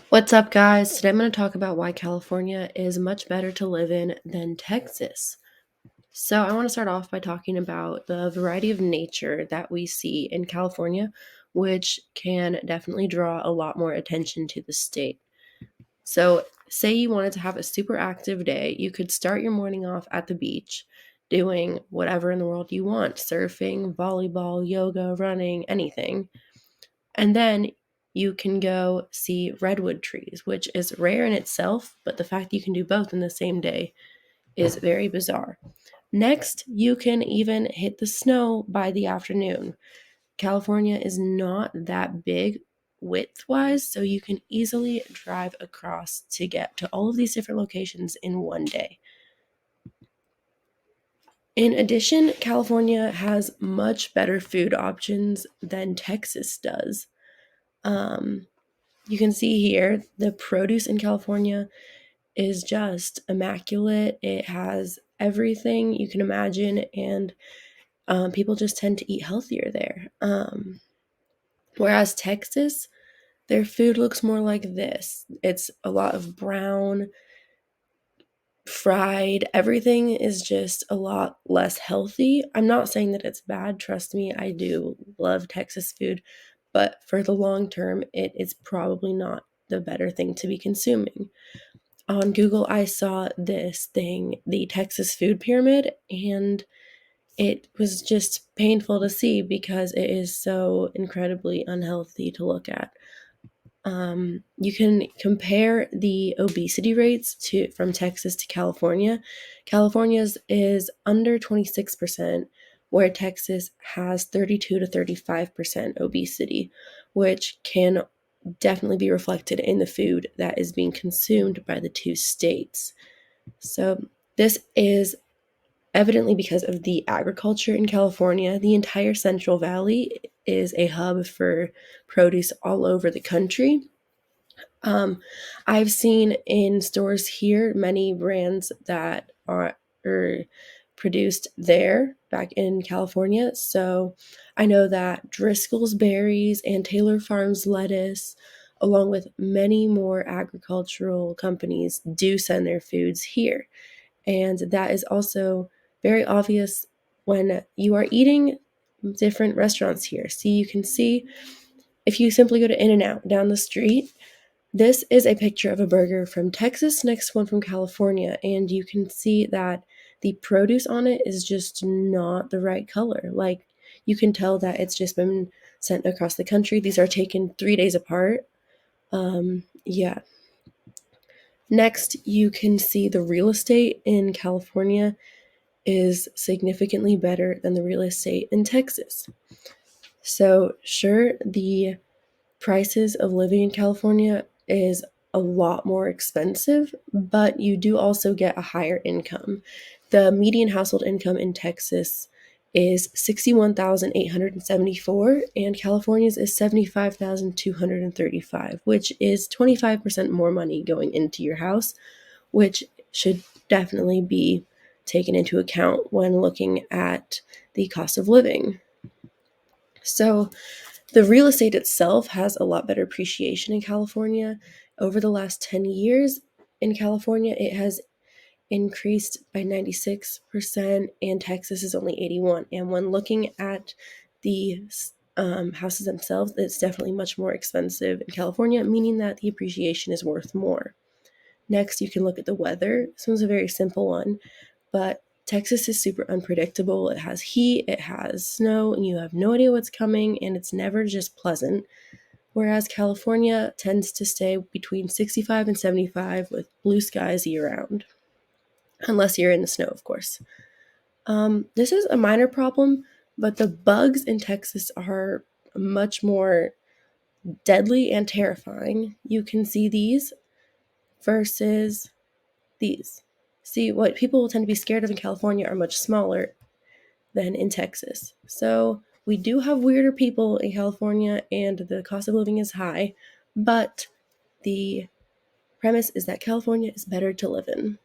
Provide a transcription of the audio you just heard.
What's up, guys? Today I'm going to talk about why California is much better to live in than Texas. So, I want to start off by talking about the variety of nature that we see in California, which can definitely draw a lot more attention to the state. So, say you wanted to have a super active day, you could start your morning off at the beach doing whatever in the world you want: surfing, volleyball, yoga, running, anything. And then you can go see redwood trees, which is rare in itself, but the fact that you can do both in the same day is very bizarre. Next, you can even hit the snow by the afternoon. California is not that big width-wise, so you can easily drive across to get to all of these different locations in one day. In addition, California has much better food options than Texas does. Um, You can see here the produce in California is just immaculate. It has everything you can imagine, and people just tend to eat healthier there. Whereas Texas, their food looks more like this. It's a lot of brown, fried. Everything is just a lot less healthy. I'm not saying that it's bad. Trust me, I do love Texas food, but for the long term, it is probably not the better thing to be consuming. On Google, I saw this thing, the Texas food pyramid, and it was just painful to see because it is so incredibly unhealthy to look at. You can compare the obesity rates from Texas to California. California's is under 26%, where Texas has 32 to 35% obesity, which can definitely be reflected in the food that is being consumed by the two states. So, this is evidently because of the agriculture in California. The entire Central Valley is a hub for produce all over the country. I've seen in stores here many brands that are produced there back in California. So I know that Driscoll's berries and Taylor Farms lettuce, along with many more agricultural companies, do send their foods here. And that is also very obvious when you are eating different restaurants here. See, you can see if you simply go to In-N-Out down the street, this is a picture of a burger from Texas, next one from California, and you can see that the produce on it is just not the right color. Like, you can tell that it's just been sent across the country. These are taken 3 days apart. Yeah. Next, you can see the real estate in California is significantly better than the real estate in Texas. So, sure, the prices of living in California is a lot more expensive, but you do also get a higher income. The median household income in Texas is 61,874, and California's is 75,235, which is 25% more money going into your house, which should definitely be taken into account when looking at the cost of living. So, the real estate itself has a lot better appreciation in California. Over the last 10 years in California, it has increased by 96%, and Texas is only 81. And when looking at the houses themselves, it's definitely much more expensive in California, meaning that the appreciation is worth more. Next, you can look at the weather. This one's a very simple one, but Texas is super unpredictable. It has heat, it has snow, and you have no idea what's coming, and it's never just pleasant. Whereas California tends to stay between 65 and 75 with blue skies year round, unless you're in the snow, of course. This is a minor problem, but the bugs in Texas are much more deadly and terrifying. You can see these versus these. See, what people will tend to be scared of in California are much smaller than in Texas. So we do have weirder people in California, and the cost of living is high, but the premise is that California is better to live in.